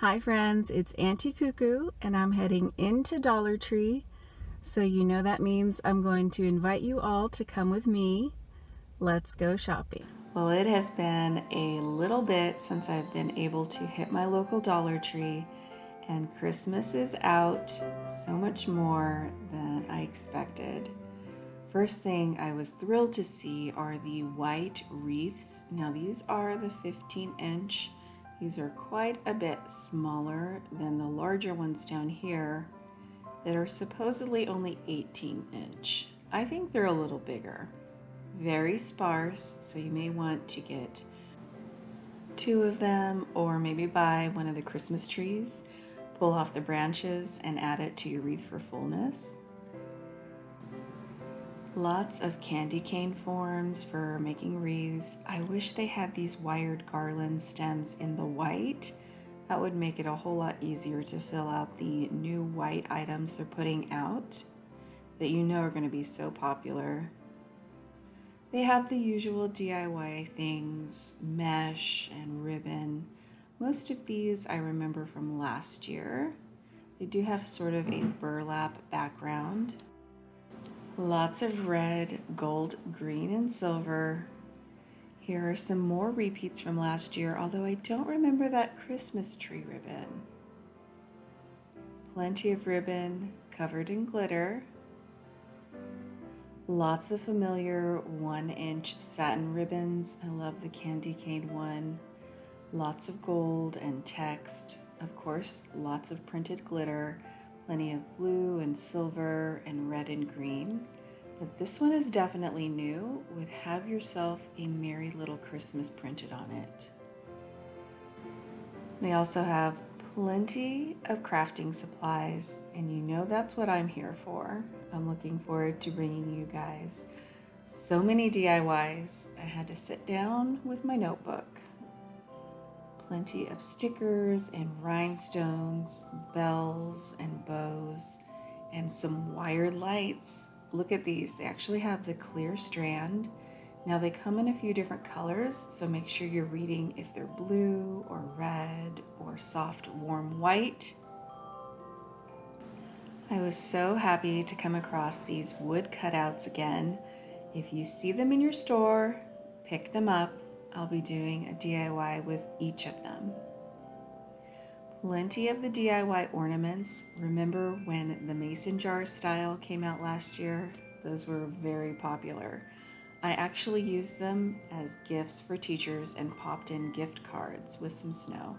Hi friends, it's Auntie Cuckoo and I'm heading into Dollar Tree. So you know that means I'm going to invite you all to come with me. Let's go shopping. Well, it has been a little bit since I've been able to hit my local Dollar Tree, and Christmas is out so much more than I expected. First thing I was thrilled to see are the white wreaths. Now these are the 15-inch. These are quite a bit smaller than the larger ones down here that are supposedly only 18-inch. I think they're a little bigger. Very sparse, so you may want to get 2 of them or maybe buy one of the Christmas trees, pull off the branches and add it to your wreath for fullness. Lots of candy cane forms for making wreaths. I wish they had these wired garland stems in the white. That would make it a whole lot easier to fill out the new white items they're putting out that you know are going to be so popular. They have the usual DIY things, mesh and ribbon. Most of these I remember from last year. They do have sort of a burlap background. Lots of red, gold, green, and silver. Here are some more repeats from last year, although I don't remember that Christmas tree ribbon. Plenty of ribbon covered in glitter. Lots of familiar 1-inch satin ribbons. I love the candy cane one. Lots of gold and text. Of course, lots of printed glitter. Plenty of blue and silver and red and green. But this one is definitely new with "Have Yourself a Merry Little Christmas" printed on it. They also have plenty of crafting supplies, and you know that's what I'm here for. I'm looking forward to bringing you guys so many DIYs. I had to sit down with my notebook. Plenty of stickers and rhinestones, bells and bows, and some wired lights. Look at these. They actually have the clear strand. Now they come in a few different colors, so make sure you're reading if they're blue or red or soft warm white. I was so happy to come across these wood cutouts again. If you see them in your store, pick them up. I'll be doing a DIY with each of them. Plenty of the DIY ornaments. Remember when the mason jar style came out last year? Those were very popular. I actually used them as gifts for teachers and popped in gift cards with some snow.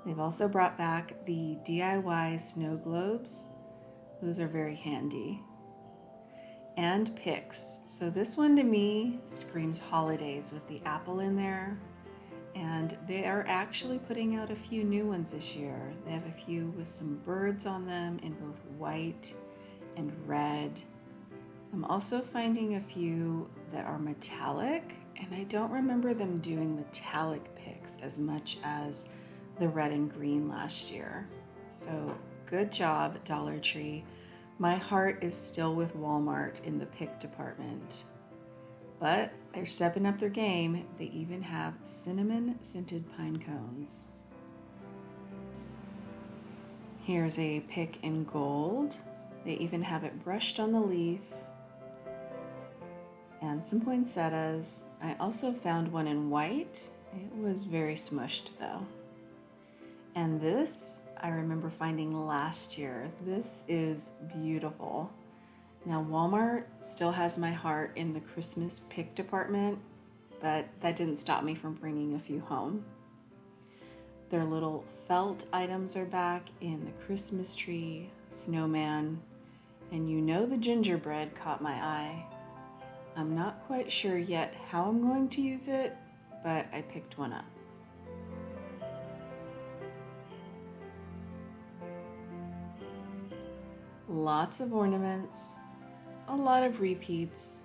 They've also brought back the DIY snow globes. Those are very handy. And picks. So this one to me screams holidays with the apple in there. And they are actually putting out a few new ones this year. They have a few with some birds on them in both white and red. I'm also finding a few that are metallic, and I don't remember them doing metallic picks as much as the red and green last year. So good job, Dollar Tree. My heart is still with Walmart in the pick department. But they're stepping up their game. They even have cinnamon scented pine cones. Here's a pick in gold. They even have it brushed on the leaf. And some poinsettias. I also found one in white. It was very smushed though. And this I remember finding last year. This is beautiful. Now Walmart still has my heart in the Christmas pick department, but that didn't stop me from bringing a few home. Their little felt items are back in the Christmas tree, snowman, and you know the gingerbread caught my eye. I'm not quite sure yet how I'm going to use it, but I picked one up. Lots of ornaments, a lot of repeats,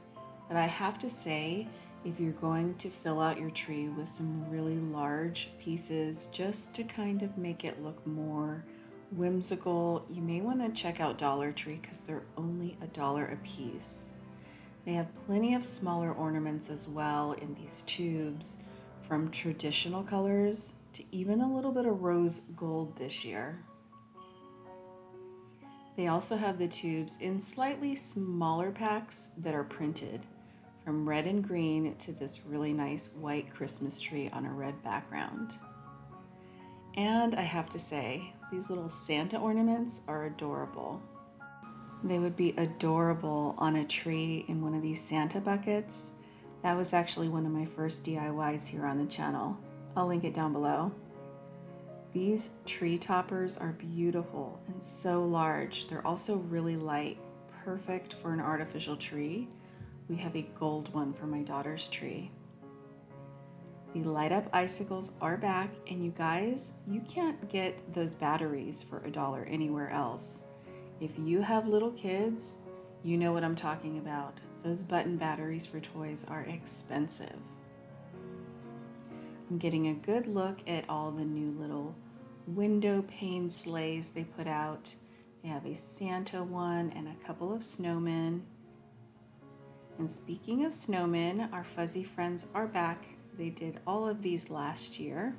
but I have to say, if you're going to fill out your tree with some really large pieces just to kind of make it look more whimsical, you may want to check out Dollar Tree because they're only $1 a piece. They have plenty of smaller ornaments as well in these tubes, from traditional colors to even a little bit of rose gold this year. They also have the tubes in slightly smaller packs that are printed, from red and green to this really nice white Christmas tree on a red background. And I have to say, these little Santa ornaments are adorable. They would be adorable on a tree in one of these Santa buckets. That was actually one of my first DIYs here on the channel. I'll link it down below. These tree toppers are beautiful and so large. They're also really light, perfect for an artificial tree. We have a gold one for my daughter's tree. The light up icicles are back, and you guys, you can't get those batteries for $1 anywhere else. If you have little kids, you know what I'm talking about. Those button batteries for toys are expensive. I'm getting a good look at all the new little window pane sleighs they put out. They have a Santa one and a couple of snowmen. And speaking of snowmen, our fuzzy friends are back. They did all of these last year.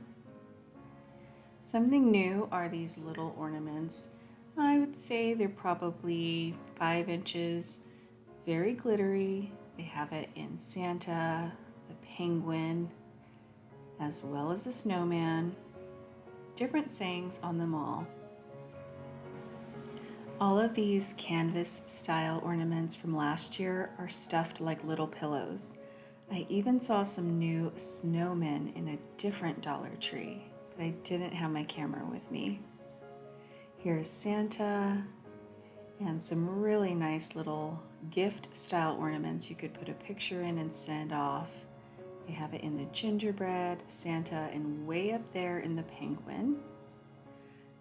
Something new are these little ornaments. I would say they're probably 5 inches, very glittery. They have it in Santa, the penguin, as well as the snowman. Different sayings on them all. All of these canvas style ornaments from last year are stuffed like little pillows. I even saw some new snowmen in a different Dollar Tree, but I didn't have my camera with me. Here's Santa and some really nice little gift style ornaments you could put a picture in and send off. They have it in the gingerbread, Santa, and way up there in the penguin.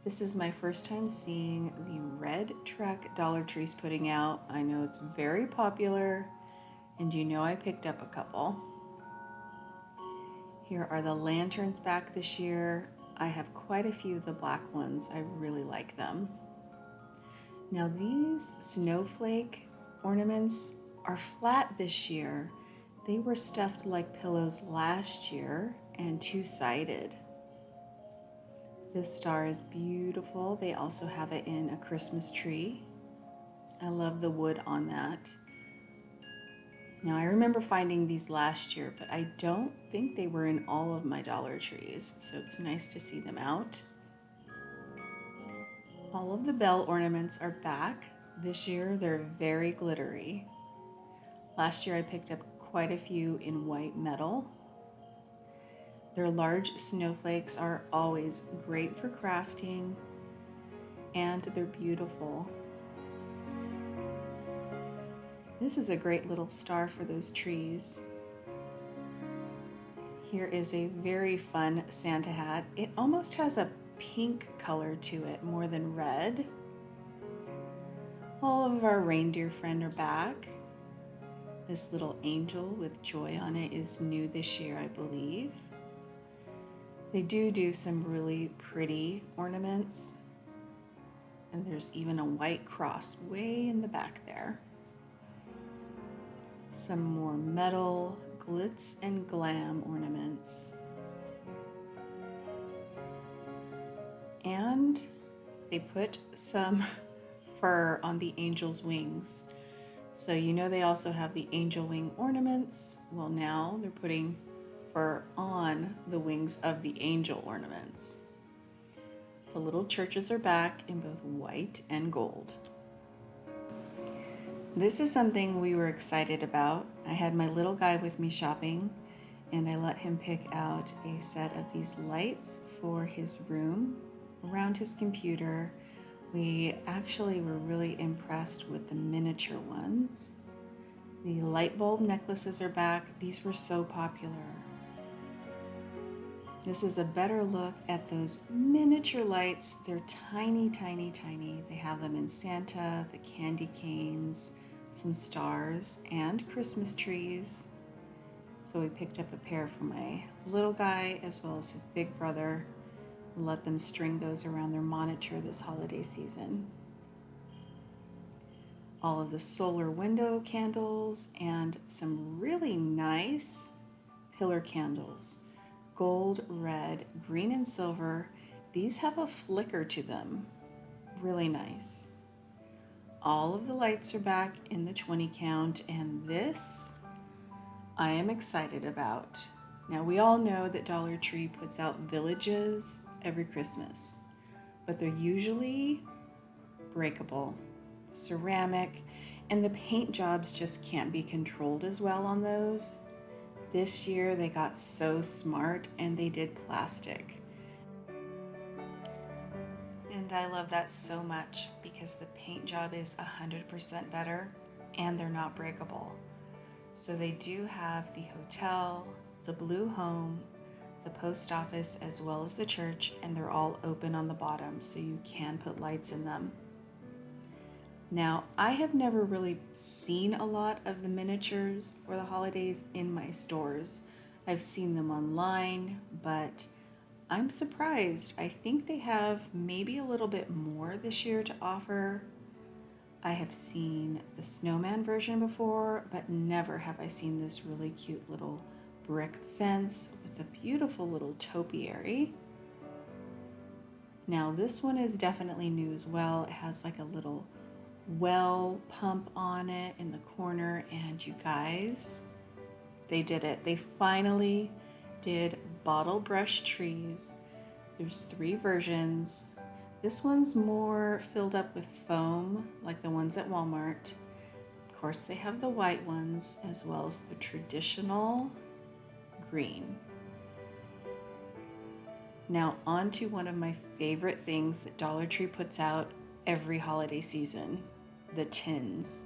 This is my first time seeing the red truck Dollar Tree's putting out. I know it's very popular, and you know I picked up a couple. Here are the lanterns back this year. I have quite a few of the black ones. I really like them. Now these snowflake ornaments are flat this year. They were stuffed like pillows last year and two-sided. This star is beautiful. They also have it in a Christmas tree. I love the wood on that. Now I remember finding these last year, but I don't think they were in all of my Dollar Trees, so it's nice to see them out. All of the bell ornaments are back. This year they're very glittery. Last year I picked up quite a few in white metal. Their large snowflakes are always great for crafting, and they're beautiful. This is a great little star for those trees. Here is a very fun Santa hat. It almost has a pink color to it more than red. All of our reindeer friends are back. This little angel with joy on it is new this year, I believe. They do some really pretty ornaments. And there's even a white cross way in the back there. Some more metal glitz and glam ornaments. And they put some fur on the angel's wings. So you know they also have the angel wing ornaments. Well, now they're putting fur on the wings of the angel ornaments. The little churches are back in both white and gold. This is something we were excited about. I had my little guy with me shopping, and I let him pick out a set of these lights for his room around his computer. We actually were really impressed with the miniature ones. The light bulb necklaces are back. These were so popular. This is a better look at those miniature lights. They're tiny, tiny, tiny. They have them in Santa, the candy canes, some stars, and Christmas trees. So we picked up a pair for my little guy as well as his big brother. And let them string those around their monitor this holiday season. All of the solar window candles and some really nice pillar candles. gold, red, green, and silver. These have a flicker to them. Really nice. All of the lights are back in the 20 count, and this I am excited about. Now, we all know that Dollar Tree puts out villages every Christmas, but they're usually breakable, ceramic, and the paint jobs just can't be controlled as well on those. This year they got so smart and they did plastic. And I love that so much because the paint job is 100% better and they're not breakable. So they do have the hotel, the blue home, the post office, as well as the church, and they're all open on the bottom so you can put lights in them. Now, I have never really seen a lot of the miniatures for the holidays in my stores. I've seen them online, but I'm surprised. I think they have maybe a little bit more this year to offer. I have seen the snowman version before, but never have I seen this really cute little brick fence with a beautiful little topiary. Now this one is definitely new as well. It has like a little well pump on it in the corner, and you guys, they did it. They finally did bottle brush trees. There's 3 versions. This one's more filled up with foam, like the ones at Walmart. Of course, they have the white ones as well as the traditional green. Now, on to one of my favorite things that Dollar Tree puts out every holiday season, the tins.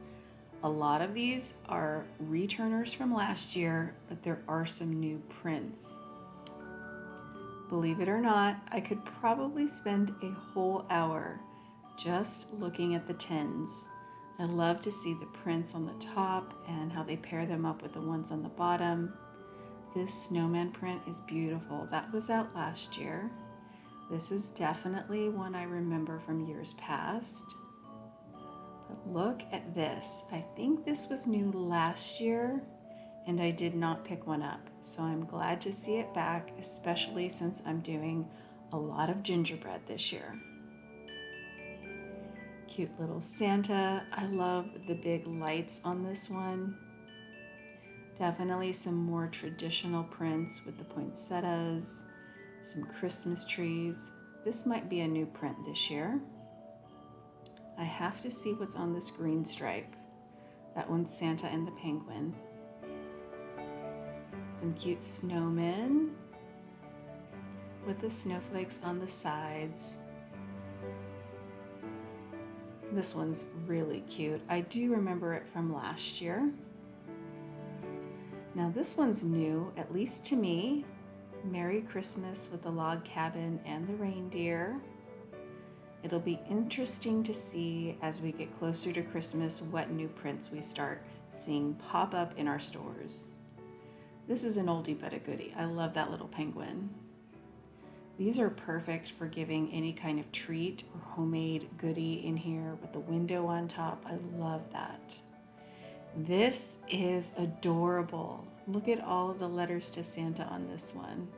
A lot of these are returners from last year, but there are some new prints. Believe it or not, I could probably spend a whole hour just looking at the tins. I love to see the prints on the top and how they pair them up with the ones on the bottom. This snowman print is beautiful. That was out last year. This is definitely one I remember from years past. But look at this. I think this was new last year, and I did not pick one up. So I'm glad to see it back, especially since I'm doing a lot of gingerbread this year. Cute little Santa. I love the big lights on this one. Definitely some more traditional prints with the poinsettias, some Christmas trees. This might be a new print this year. I have to see what's on this green stripe. That one's Santa and the penguin. Some cute snowmen with the snowflakes on the sides. This one's really cute. I do remember it from last year. Now this one's new, at least to me. Merry Christmas with the log cabin and the reindeer. It'll be interesting to see as we get closer to Christmas what new prints we start seeing pop up in our stores. This is an oldie but a goodie. I love that little penguin. These are perfect for giving any kind of treat or homemade goodie in here with the window on top. I love that. This is adorable. Look at all of the letters to Santa on this one.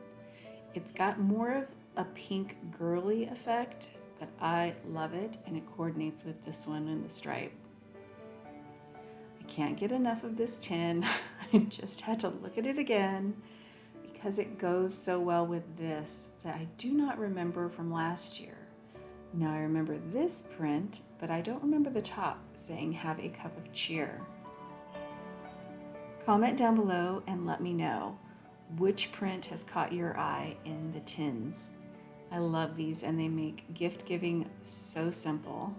It's got more of a pink girly effect, but I love it, and it coordinates with this one in the stripe. I can't get enough of this tin. I just had to look at it again because it goes so well with this that I do not remember from last year. Now I remember this print, but I don't remember the top saying have a cup of cheer. Comment down below and let me know which print has caught your eye in the tins. I love these and they make gift giving so simple.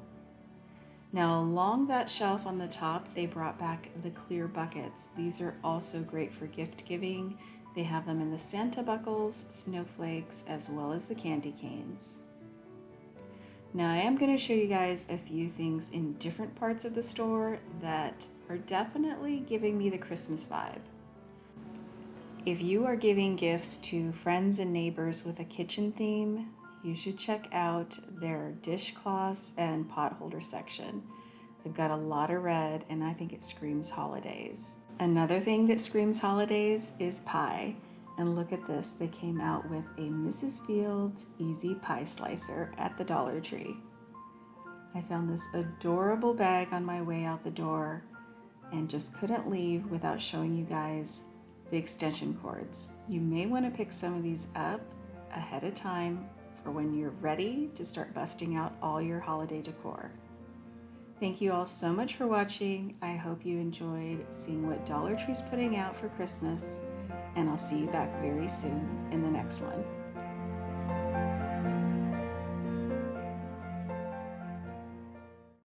Now along that shelf on the top, they brought back the clear buckets. These are also great for gift giving. They have them in the Santa buckles, snowflakes, as well as the candy canes. Now I am going to show you guys a few things in different parts of the store that are definitely giving me the Christmas vibe. If you are giving gifts to friends and neighbors with a kitchen theme, you should check out their dishcloths and potholder section. They've got a lot of red and I think it screams holidays. Another thing that screams holidays is pie. And look at this, they came out with a Mrs. Fields Easy Pie Slicer at the Dollar Tree. I found this adorable bag on my way out the door and just couldn't leave without showing you guys the extension cords. You may want to pick some of these up ahead of time for when you're ready to start busting out all your holiday decor. Thank you all so much for watching. I hope you enjoyed seeing what Dollar Tree's putting out for Christmas, and I'll see you back very soon in the next one.